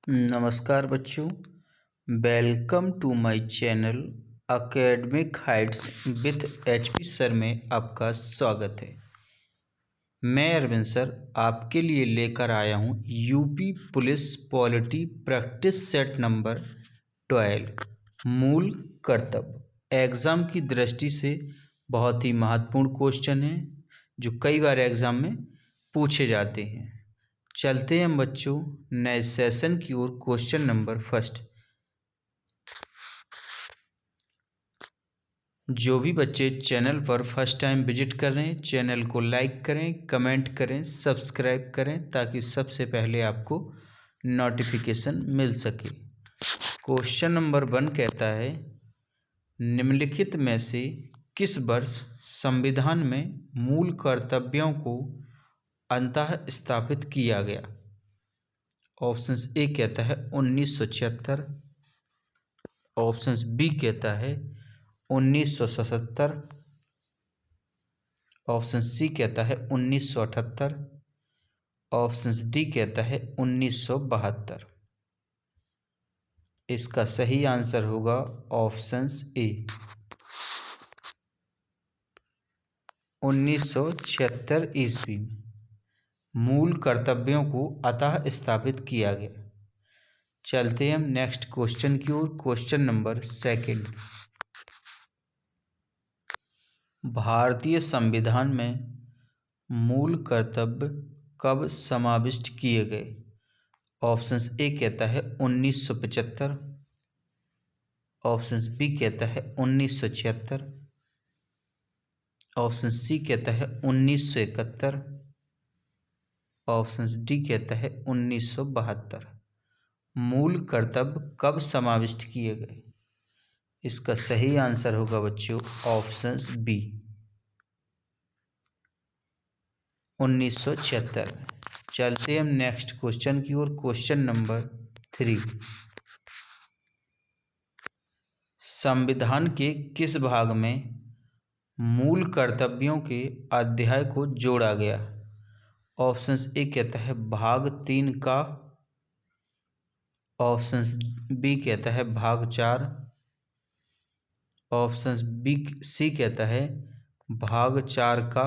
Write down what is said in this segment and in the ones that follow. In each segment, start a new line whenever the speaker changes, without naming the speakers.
नमस्कार बच्चों, welcome to my channel academic heights with HP sir में आपका स्वागत है। मैं अरविंद सर आपके लिए लेकर आया हूं UP police polity practice set number 12 मूल कर्तव्य। एग्ज़ाम की दृष्टि से बहुत ही महत्वपूर्ण क्वेश्चन है जो कई बार एग्ज़ाम में पूछे जाते हैं। चलते हैं हम बच्चों नए सेशन की ओर। Question number first. जो भी बच्चे चैनल पर फर्स्ट टाइम विजिट कर रहे हैं, चैनल को लाइक करें, कमेंट करें, सब्सक्राइब करें ताकि सबसे पहले आपको नोटिफिकेशन मिल सके। क्वेश्चन नंबर 1 कहता है, निम्नलिखित में से किस वर्ष संविधान में मूल कर्तव्यों को अंतः स्थापित किया गया? ऑप्शंस ए कहता है 1976, ऑप्शंस बी कहता है 1977, ऑप्शन सी कहता है 1978, ऑप्शंस डी कहता है 1972। इसका सही आंसर होगा ऑप्शंस ए 1976 ईस्वी में मूल कर्तव्यों को अतः स्थापित किया गया। चलते हम नेक्स्ट क्वेश्चन की ओर। Question number 2। भारतीय संविधान में मूल कर्तव्य कब समाविष्ट किए गए? ऑप्शंस ए कहता है 1975, ऑप्शंस बी कहता है 1976, ऑप्शन सी कहता है 1971, ऑप्शंस डी कहता है 1972। मूल कर्तव्य कब समाविष्ट किए गए? इसका सही आंसर होगा बच्चों ऑप्शंस बी 1976 में। चलते हम नेक्स्ट क्वेश्चन की ओर। Question number 3। संविधान के किस भाग में मूल कर्तव्यों के अध्याय को जोड़ा गया? ऑप्शंस ए कहता है भाग 3 का, ऑप्शंस बी कहता है भाग 4, ऑप्शंस बी सी कहता है भाग 4 का,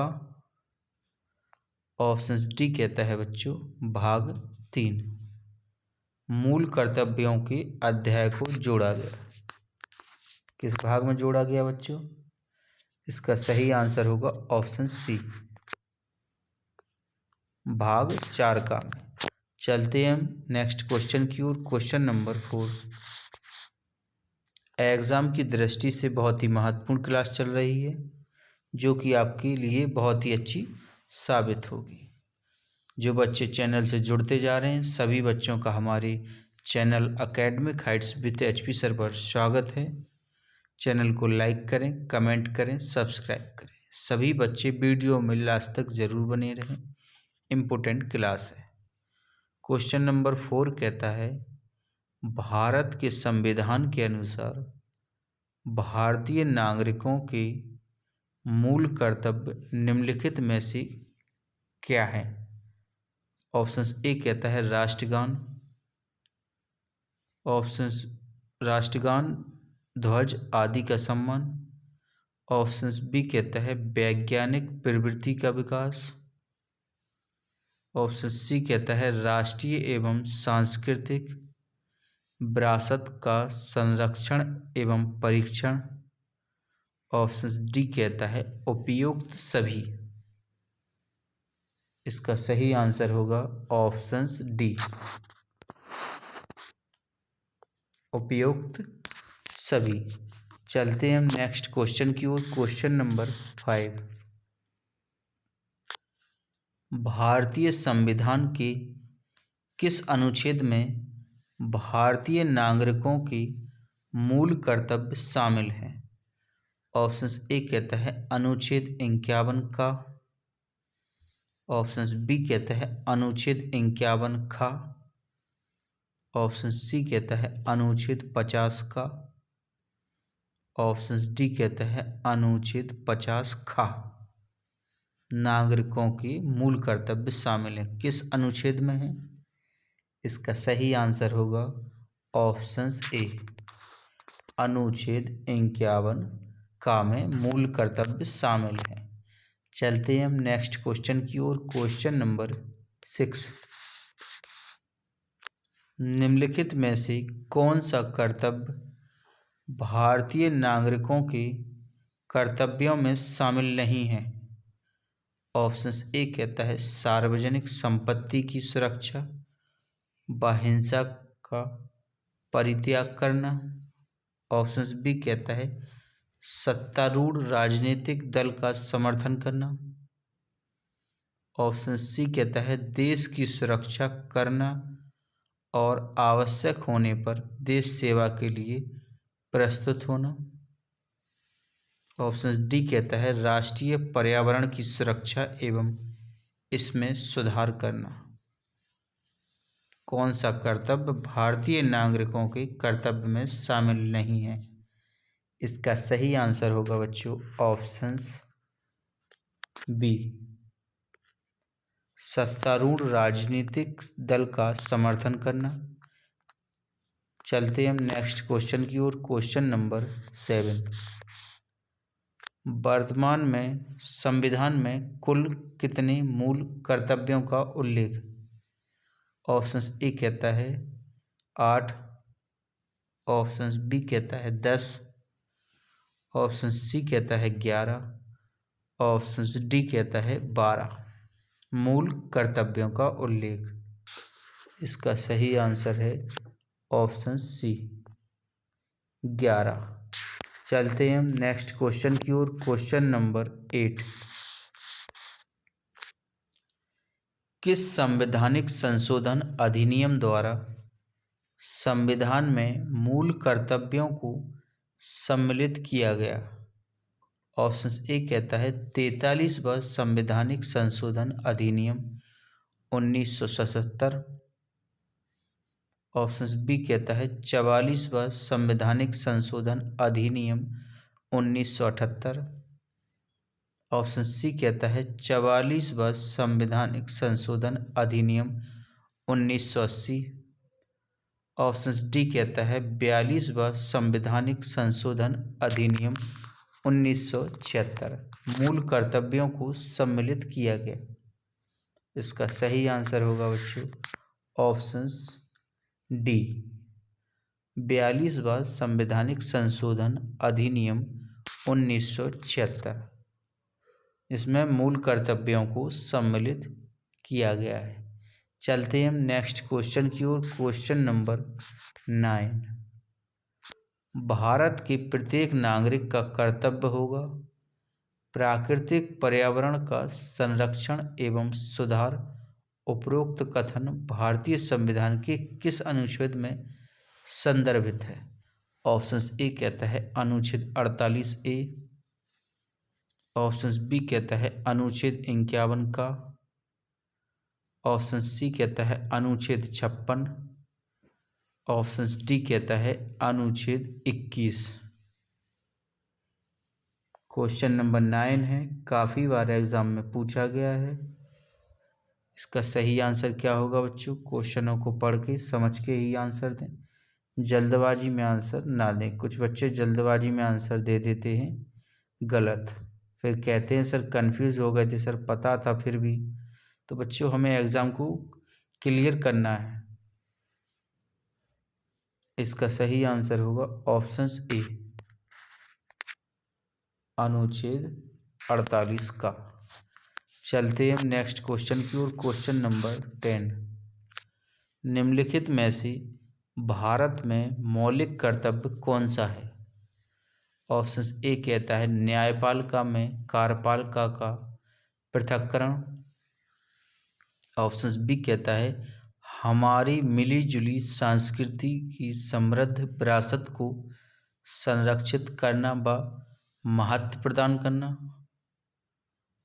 ऑप्शंस डी कहता है बच्चों भाग 3। मूल कर्तव्यों के अध्याय को जोड़ा गया। किस भाग में जोड़ा गया बच्चों? इसका सही आंसर होगा ऑप्शन सी भाग 4 का में। चलते हम नेक्स्ट क्वेश्चन की ओर। Question number 4। एग्ज़ाम की दृष्टि से बहुत ही महत्वपूर्ण क्लास चल रही है जो कि आपके लिए बहुत ही अच्छी साबित होगी। जो बच्चे चैनल से जुड़ते जा रहे हैं सभी बच्चों का हमारे channel academic heights with HP sir पर स्वागत है। चैनल को लाइक करें, कमेंट करें, सब्सक्राइब करें। सभी बच्चे वीडियो में लास्ट तक ज़रूर बने रहें, इम्पोर्टेंट क्लास है। क्वेश्चन नंबर 4 कहता है, भारत के संविधान के अनुसार भारतीय नागरिकों के मूल कर्तव्य निम्नलिखित में से क्या है? ऑप्शंस ए कहता है राष्ट्रगान, ऑप्शंस राष्ट्रगान, ध्वज आदि का सम्मान, ऑप्शंस बी कहता है वैज्ञानिक प्रवृत्ति का विकास, ऑप्शन सी कहता है राष्ट्रीय एवं सांस्कृतिक विरासत का संरक्षण एवं परीक्षण, ऑप्शन डी कहता है उपयुक्त सभी। इसका सही आंसर होगा ऑप्शंस डी उपयुक्त सभी। चलते हैं हम नेक्स्ट क्वेश्चन की ओर। Question number 5। भारतीय संविधान के किस अनुच्छेद में भारतीय नागरिकों के मूल कर्तव्य शामिल हैं? ऑप्शंस ए कहता है अनुच्छेद 51 का, ऑप्शंस बी कहता है अनुच्छेद 51 का, ऑप्शन सी कहता है अनुच्छेद 50 का, ऑप्शन डी कहता है अनुच्छेद 50 खा। नागरिकों के मूल कर्तव्य शामिल हैं किस अनुच्छेद में है? इसका सही आंसर होगा ऑप्शन ए। अनुच्छेद 51 का में मूल कर्तव्य शामिल है। चलते हैं हम नेक्स्ट क्वेश्चन की ओर। क्वेश्चन नंबर 6, निम्नलिखित में से कौन सा कर्तव्य भारतीय नागरिकों के कर्तव्यों में शामिल नहीं है? ऑप्शन ए कहता है सार्वजनिक संपत्ति की सुरक्षा व हिंसा का परित्याग करना। ऑप्शन बी कहता है सत्तारूढ़ राजनीतिक दल का समर्थन करना। ऑप्शन सी कहता है देश की सुरक्षा करना और आवश्यक होने पर देश सेवा के लिए प्रस्तुत होना। ऑप्शन डी कहता है राष्ट्रीय पर्यावरण की सुरक्षा एवं इसमें सुधार करना। कौन सा कर्तव्य भारतीय नागरिकों के कर्तव्य में शामिल नहीं है? इसका सही आंसर होगा बच्चों ऑप्शन बी, सत्तारूढ़ राजनीतिक दल का समर्थन करना। चलते हम नेक्स्ट क्वेश्चन की ओर। क्वेश्चन नंबर 7, वर्तमान में संविधान में कुल कितने मूल कर्तव्यों का उल्लेख? ऑप्शन ए कहता है 8, ऑप्शन बी कहता है 10, ऑप्शन सी कहता है 11, ऑप्शन डी कहता है 12 मूल कर्तव्यों का उल्लेख। इसका सही आंसर है ऑप्शन सी 11। चलते हैं हम नेक्स्ट क्वेश्चन की ओर। क्वेश्चन नंबर 8, किस संवैधानिक संशोधन अधिनियम द्वारा संविधान में मूल कर्तव्यों को सम्मिलित किया गया? ऑप्शन ए कहता है 43वां संवैधानिक संशोधन अधिनियम 1977। ऑप्शन बी कहता है 44वां संवैधानिक संशोधन अधिनियम 1978। ऑप्शन सी कहता है 44वां संवैधानिक संशोधन अधिनियम 1980। ऑप्शन डी कहता है 42वां संवैधानिक संशोधन अधिनियम 1976 मूल कर्तव्यों को सम्मिलित किया गया। इसका सही आंसर होगा बच्चों ऑप्शन डी, 42वां संवैधानिक संशोधन अधिनियम 1976। इसमें मूल कर्तव्यों को सम्मिलित किया गया है। चलते हम नेक्स्ट क्वेश्चन की ओर। क्वेश्चन नंबर 9, भारत के प्रत्येक नागरिक का कर्तव्य होगा प्राकृतिक पर्यावरण का संरक्षण एवं सुधार। उपरोक्त कथन भारतीय संविधान के किस अनुच्छेद में संदर्भित है? ऑप्शन ए कहता है अनुच्छेद 48A, ऑप्शन बी कहता है अनुच्छेद 51 का, ऑप्शन सी कहता है अनुच्छेद 56, ऑप्शन डी कहता है अनुच्छेद 21। क्वेश्चन नंबर 9 है, काफ़ी बार एग्जाम में पूछा गया है। इसका सही आंसर क्या होगा बच्चों? क्वेश्चनों को पढ़ के समझ के ही आंसर दें, जल्दबाजी में आंसर ना दें। कुछ बच्चे जल्दबाजी में आंसर दे देते हैं गलत, फिर कहते हैं सर कंफ्यूज हो गए थे सर, पता था फिर भी। तो बच्चों हमें एग्ज़ाम को क्लियर करना है। इसका सही आंसर होगा ऑप्शन ए, अनुच्छेद 48 का। चलते हैं नेक्स्ट क्वेश्चन की ओर। क्वेश्चन नंबर 10, निम्नलिखित में से भारत में मौलिक कर्तव्य कौन सा है? ऑप्शन ए कहता है न्यायपालिका में कार्यपालिका का पृथक्करण। ऑप्शन बी कहता है हमारी मिलीजुली संस्कृति की समृद्ध विरासत को संरक्षित करना व महत्व प्रदान करना।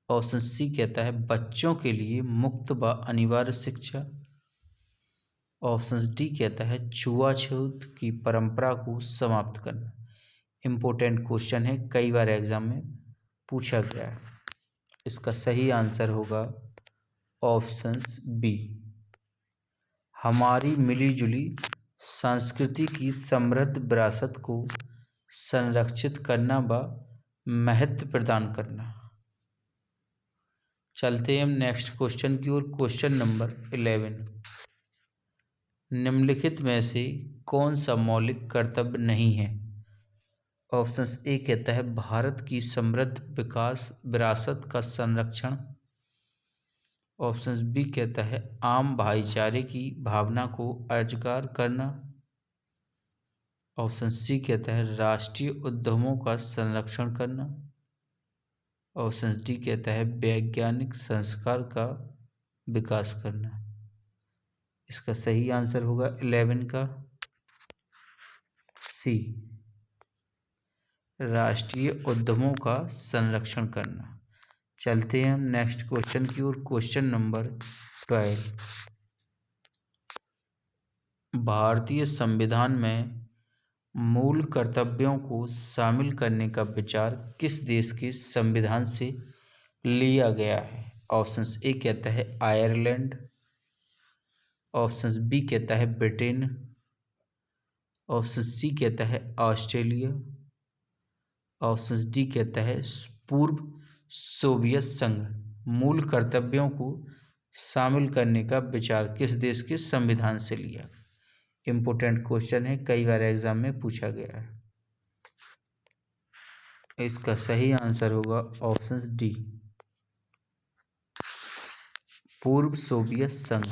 ऑप्शन सी कहता है बच्चों के लिए मुक्त व अनिवार्य शिक्षा। ऑप्शन डी कहता है छुआछूत की परंपरा को समाप्त करना। इम्पोर्टेंट क्वेश्चन है, कई बार एग्जाम में पूछा गया है। इसका सही आंसर होगा ऑप्शन बी, हमारी मिलीजुली संस्कृति की समृद्ध विरासत को संरक्षित करना व महत्व प्रदान करना। चलते हैं हम नेक्स्ट क्वेश्चन की ओर। क्वेश्चन नंबर 11, निम्नलिखित में से कौन सा मौलिक कर्तव्य नहीं है? ऑप्शन ए कहता है भारत की समृद्ध विकास विरासत का संरक्षण। ऑप्शन बी कहता है आम भाईचारे की भावना को उजागर करना। ऑप्शन सी कहता है राष्ट्रीय उद्यमों का संरक्षण करना। ऑप्शन डी कहता है वैज्ञानिक संस्कार का विकास करना। इसका सही आंसर होगा 11 का सी, राष्ट्रीय उद्यमों का संरक्षण करना। चलते हैं हम नेक्स्ट क्वेश्चन की ओर। क्वेश्चन नंबर 12, भारतीय संविधान में मूल कर्तव्यों को शामिल करने का विचार किस देश के संविधान से लिया गया है? ऑप्शन ए कहता है आयरलैंड। ऑप्शन बी कहता है ब्रिटेन। ऑप्शन सी कहता है ऑस्ट्रेलिया। ऑप्शन डी कहता है पूर्व सोवियत संघ। मूल कर्तव्यों को शामिल करने का विचार किस देश के संविधान से लिया? इम्पोर्टेंट क्वेश्चन है, कई बार एग्जाम में पूछा गया है। इसका सही आंसर होगा ऑप्शन डी, पूर्व सोवियत संघ।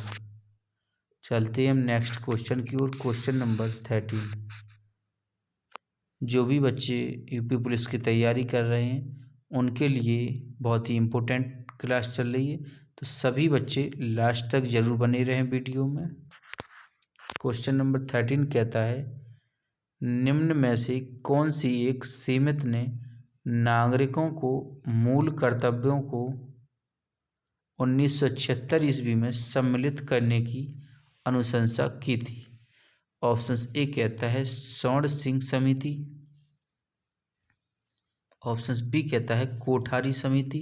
चलते हैं हम नेक्स्ट क्वेश्चन की ओर। क्वेश्चन नंबर 13, जो भी बच्चे यूपी पुलिस की तैयारी कर रहे हैं उनके लिए बहुत ही इम्पोर्टेंट क्लास चल रही है, तो सभी बच्चे लास्ट तक जरूर बने रहें वीडियो में। क्वेश्चन नंबर 13 कहता है निम्न में से कौन सी एक समिति ने नागरिकों को मूल कर्तव्यों को 1976 ईस्वी में सम्मिलित करने की अनुशंसा की थी? ऑप्शन ए कहता है स्वर्ण सिंह समिति। ऑप्शन बी कहता है कोठारी समिति।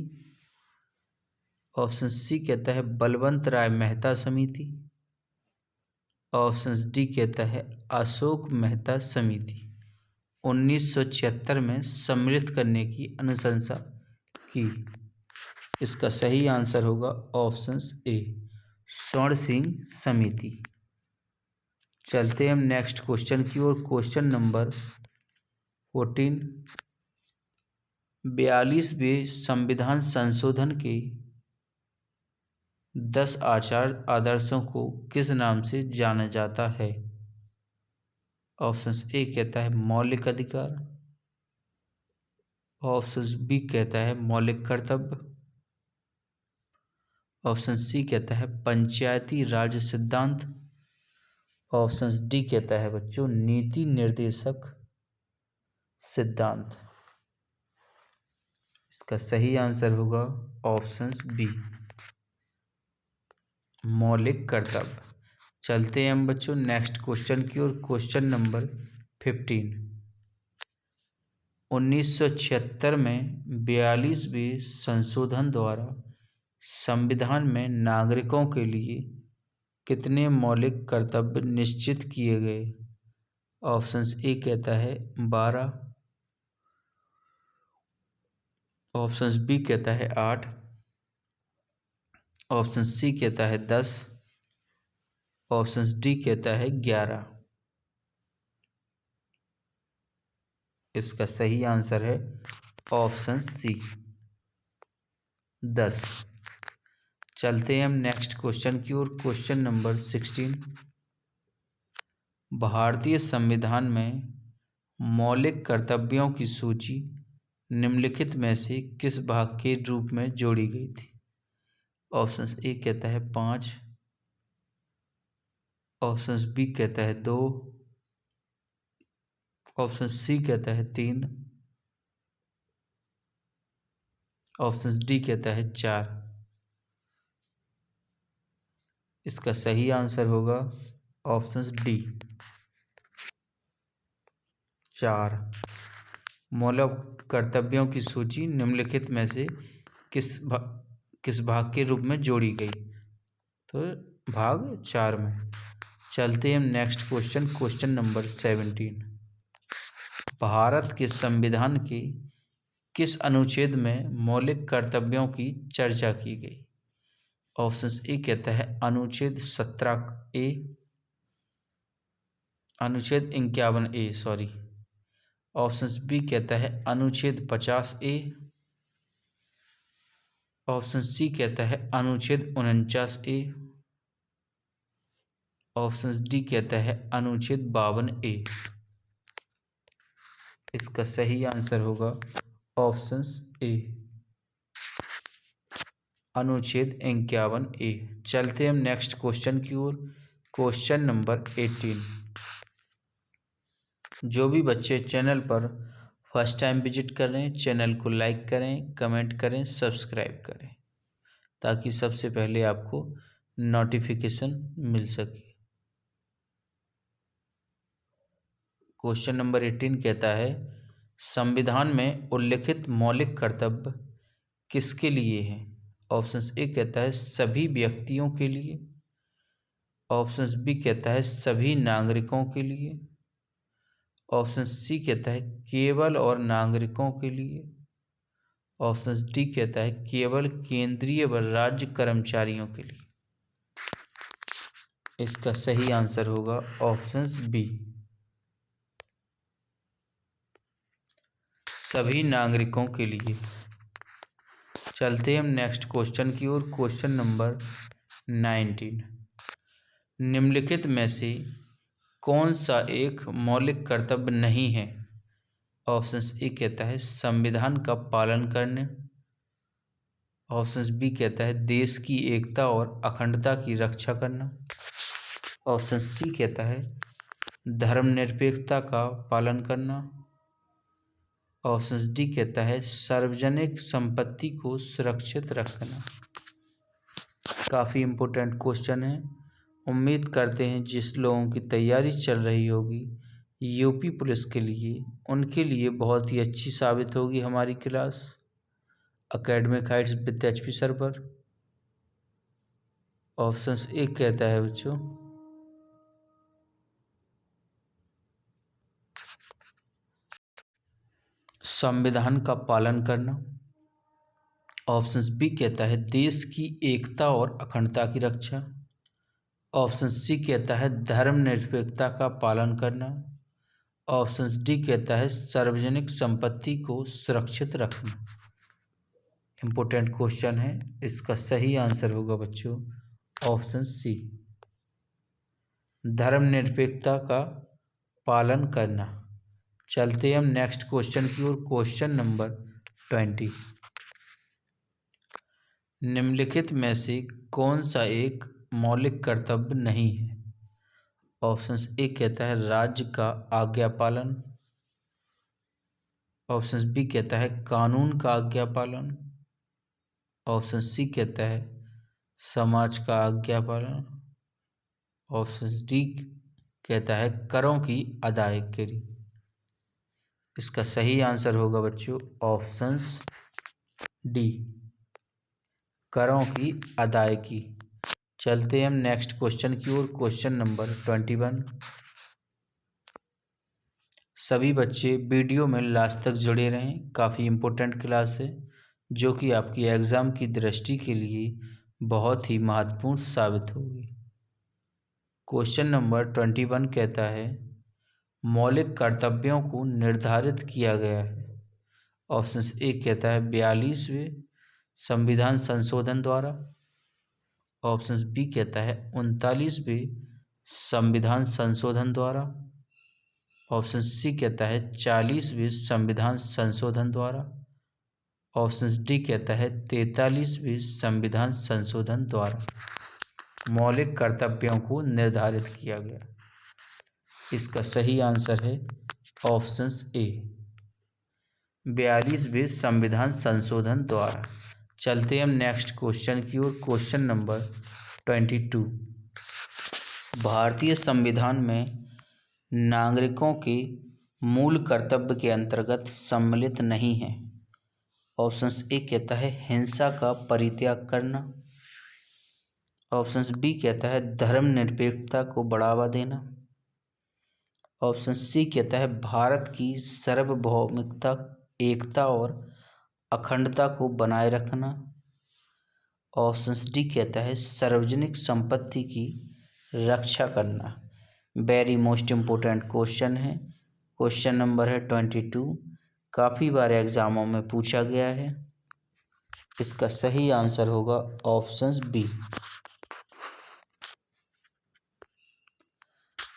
ऑप्शन सी कहता है बलवंत राय मेहता समिति। ऑप्शन डी कहता है अशोक मेहता समिति। 1976 में सम्मिलित करने की अनुशंसा की। इसका सही आंसर होगा ऑप्शन ए, स्वर्ण सिंह समिति। चलते हैं हम नेक्स्ट क्वेश्चन की ओर। क्वेश्चन नंबर 14, 42वें संविधान संशोधन के 10 आचार आदर्शों को किस नाम से जाना जाता है? ऑप्शन ए कहता है मौलिक अधिकार। ऑप्शन बी कहता है मौलिक कर्तव्य। ऑप्शन सी कहता है पंचायती राज सिद्धांत। ऑप्शन डी कहता है बच्चों नीति निर्देशक सिद्धांत। इसका सही आंसर होगा ऑप्शन बी, मौलिक कर्तव्य। चलते हैं हम बच्चों नेक्स्ट क्वेश्चन की ओर। क्वेश्चन नंबर 15, 1976 में 42वें संशोधन द्वारा संविधान में नागरिकों के लिए कितने मौलिक कर्तव्य निश्चित किए गए? ऑप्शन ए कहता है 12। ऑप्शन बी कहता है 8। ऑप्शन सी कहता है 10। ऑप्शन डी कहता है 11। इसका सही आंसर है ऑप्शन सी, 10। चलते हैं हम नेक्स्ट क्वेश्चन की ओर। क्वेश्चन नंबर 16, भारतीय संविधान में मौलिक कर्तव्यों की सूची निम्नलिखित में से किस भाग के रूप में जोड़ी गई थी? ऑप्शन ए कहता है 5। ऑप्शन बी कहता है 2। ऑप्शन सी कहता है 3। ऑप्शन डी कहता है 4। इसका सही आंसर होगा ऑप्शन डी, 4। मौलिक कर्तव्यों की सूची निम्नलिखित में से किस भाग के रूप में जोड़ी गई? तो भाग 4 में। चलते हम next question, question number 17। Bharat के संविधान के किस अनुच्छेद में मौलिक कर्तव्यों की चर्चा की गई? ऑप्शन ए कहता है अनुच्छेद 17A, अनुच्छेद 51A सॉरी। ऑप्शन बी कहता है अनुच्छेद 50A, ऑप्शन सी कहता है अनुच्छेद 49A, ऑप्शन डी कहता है अनुच्छेद 52A। इसका सही आंसर होगा ऑप्शन ए, अनुच्छेद 51A। चलते हम नेक्स्ट क्वेश्चन की ओर, क्वेश्चन नंबर 18। जो भी बच्चे चैनल पर फर्स्ट टाइम विजिट कर रहे हैं, चैनल को लाइक करें, कमेंट करें, सब्सक्राइब करें, ताकि सबसे पहले आपको नोटिफिकेशन मिल सके। क्वेश्चन नंबर 18 कहता है संविधान में उल्लिखित मौलिक कर्तव्य किसके लिए है? ऑप्शन ए कहता है सभी व्यक्तियों के लिए, ऑप्शन बी कहता है सभी नागरिकों के लिए, ऑप्शन सी कहता है केवल और नागरिकों के लिए, ऑप्शन डी कहता है केवल केंद्रीय व राज्य कर्मचारियों के लिए। इसका सही आंसर होगा ऑप्शन बी, सभी नागरिकों के लिए। चलते हम नेक्स्ट क्वेश्चन की ओर, क्वेश्चन नंबर 19। निम्नलिखित में से कौन सा एक मौलिक कर्तव्य नहीं है? ऑप्शन ए कहता है संविधान का पालन करने, ऑप्शन बी कहता है देश की एकता और अखंडता की रक्षा करना, ऑप्शन सी कहता है धर्मनिरपेक्षता का पालन करना, ऑप्शन डी कहता है सार्वजनिक संपत्ति को सुरक्षित रखना। काफ़ी इम्पोर्टेंट क्वेश्चन है। उम्मीद करते हैं जिस लोगों की तैयारी चल रही होगी यूपी पुलिस के लिए, उनके लिए बहुत ही अच्छी साबित होगी हमारी class academic heights with HP server. Option A कहता है बच्चों संविधान का पालन करना, ऑप्शन बी कहता है देश की एकता और अखंडता की रक्षा, ऑप्शन सी कहता है धर्मनिरपेक्षता का पालन करना, ऑप्शन डी कहता है सार्वजनिक संपत्ति को सुरक्षित रखना। इम्पोर्टेंट क्वेश्चन है, इसका सही आंसर होगा बच्चों ऑप्शन सी, धर्मनिरपेक्षता का पालन करना। चलते हम नेक्स्ट क्वेश्चन की ओर, क्वेश्चन नंबर 20। निम्नलिखित में से कौन सा एक मौलिक कर्तव्य नहीं है? ऑप्शन ए कहता है राज्य का आज्ञा पालन, ऑप्शन बी कहता है कानून का आज्ञा पालन, ऑप्शन सी कहता है समाज का आज्ञा पालन, ऑप्शन डी कहता है करों की अदायगी। इसका सही आंसर होगा बच्चों ऑप्शन डी, करों की अदायगी। चलते हम नेक्स्ट क्वेश्चन की ओर, क्वेश्चन नंबर 21। सभी बच्चे वीडियो में लास्ट तक जुड़े रहें, काफ़ी इम्पोर्टेंट क्लास है जो कि आपकी एग्ज़ाम की दृष्टि के लिए बहुत ही महत्वपूर्ण साबित होगी। क्वेश्चन नंबर 21 कहता है मौलिक कर्तव्यों को निर्धारित किया गया है। ऑप्शन ए कहता है 42वें संविधान संशोधन द्वारा, ऑप्शन बी कहता है 39वें संविधान संशोधन द्वारा, ऑप्शन सी कहता है 40वें संविधान संशोधन द्वारा, ऑप्शन डी कहता है 43वें संविधान संशोधन द्वारा मौलिक कर्तव्यों को निर्धारित किया गया। इसका सही आंसर है ऑप्शन ए, 42वें संविधान संशोधन द्वारा। चलते हम नेक्स्ट क्वेश्चन की ओर, क्वेश्चन नंबर 22। भारतीय संविधान में नागरिकों के मूल कर्तव्य के अंतर्गत सम्मिलित नहीं है। ऑप्शन ए कहता है हिंसा का परित्याग करना, ऑप्शन बी कहता है धर्मनिरपेक्षता को बढ़ावा देना। ऑप्शन सी कहता है भारत की सार्वभौमिकता, एकता और अखंडता को बनाए रखना। ऑप्शन डी कहता है सार्वजनिक संपत्ति की रक्षा करना। वेरी मोस्ट इम्पोर्टेंट क्वेश्चन है, क्वेश्चन नंबर है 22, काफ़ी बार एग्जामों में पूछा गया है। इसका सही आंसर होगा ऑप्शन बी,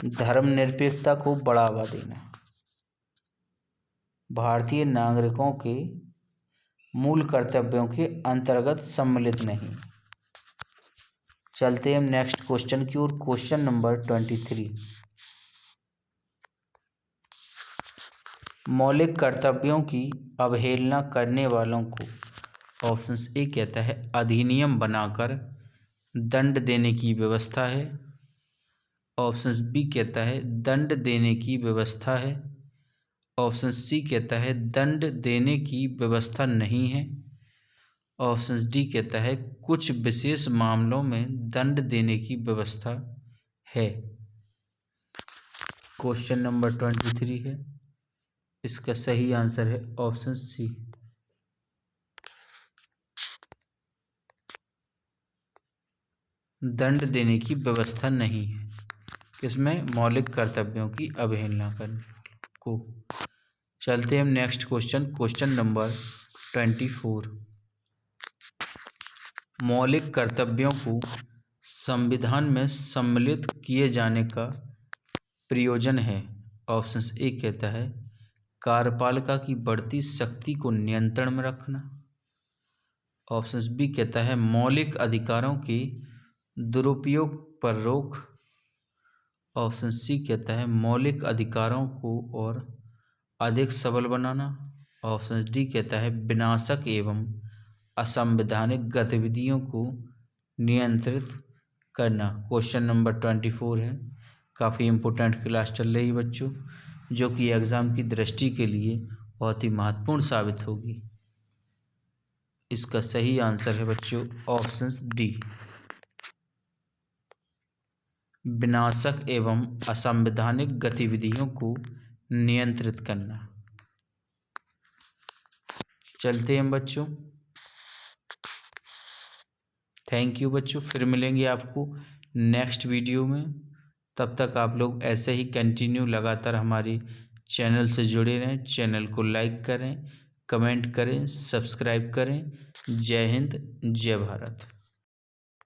धर्मनिरपेक्षता को बढ़ावा देना। भारतीय नागरिकों के मूल कर्तव्यों के अंतर्गत सम्मिलित नहीं। चलते हैं नेक्स्ट क्वेश्चन की ओर, क्वेश्चन नंबर 23, मौलिक कर्तव्यों की अवहेलना करने वालों को ऑप्शन ए कहता है अधिनियम बनाकर दंड देने की व्यवस्था है। ऑप्शन बी कहता है दंड देने की व्यवस्था है। ऑप्शन सी कहता है दंड देने की व्यवस्था नहीं है। ऑप्शन डी कहता है कुछ विशेष मामलों में दंड देने की व्यवस्था है। क्वेश्चन नंबर 23 है, इसका सही आंसर है ऑप्शन सी, दंड देने की व्यवस्था नहीं है। इसमें मौलिक कर्तव्यों की अवहेलना करने को। चलते हैं नेक्स्ट क्वेश्चन, क्वेश्चन नंबर 24, मौलिक कर्तव्यों को संविधान में सम्मिलित किए जाने का प्रयोजन है। ऑप्शन ए कहता है कार्यपालिका की बढ़ती शक्ति को नियंत्रण में रखना। ऑप्शन बी कहता है मौलिक अधिकारों के दुरुपयोग पर रोक। ऑप्शन सी कहता है मौलिक अधिकारों को और अधिक सबल बनाना। ऑप्शन डी कहता है विनाशक एवं असंवैधानिक गतिविधियों को नियंत्रित करना। क्वेश्चन नंबर 24 है, काफ़ी इम्पोर्टेंट क्लास चल रही है बच्चों, जो कि एग्ज़ाम की दृष्टि के लिए बहुत ही महत्वपूर्ण साबित होगी। इसका सही आंसर है बच्चों ऑप्शन डी, विनाशक एवं असंवैधानिक गतिविधियों को नियंत्रित करना। चलते हैं बच्चों, थैंक यू बच्चों, फिर मिलेंगे आपको नेक्स्ट वीडियो में। तब तक आप लोग ऐसे ही कंटिन्यू लगातार हमारे चैनल से जुड़े रहें। चैनल को लाइक करें, कमेंट करें, सब्सक्राइब करें। जय हिंद, जय भारत।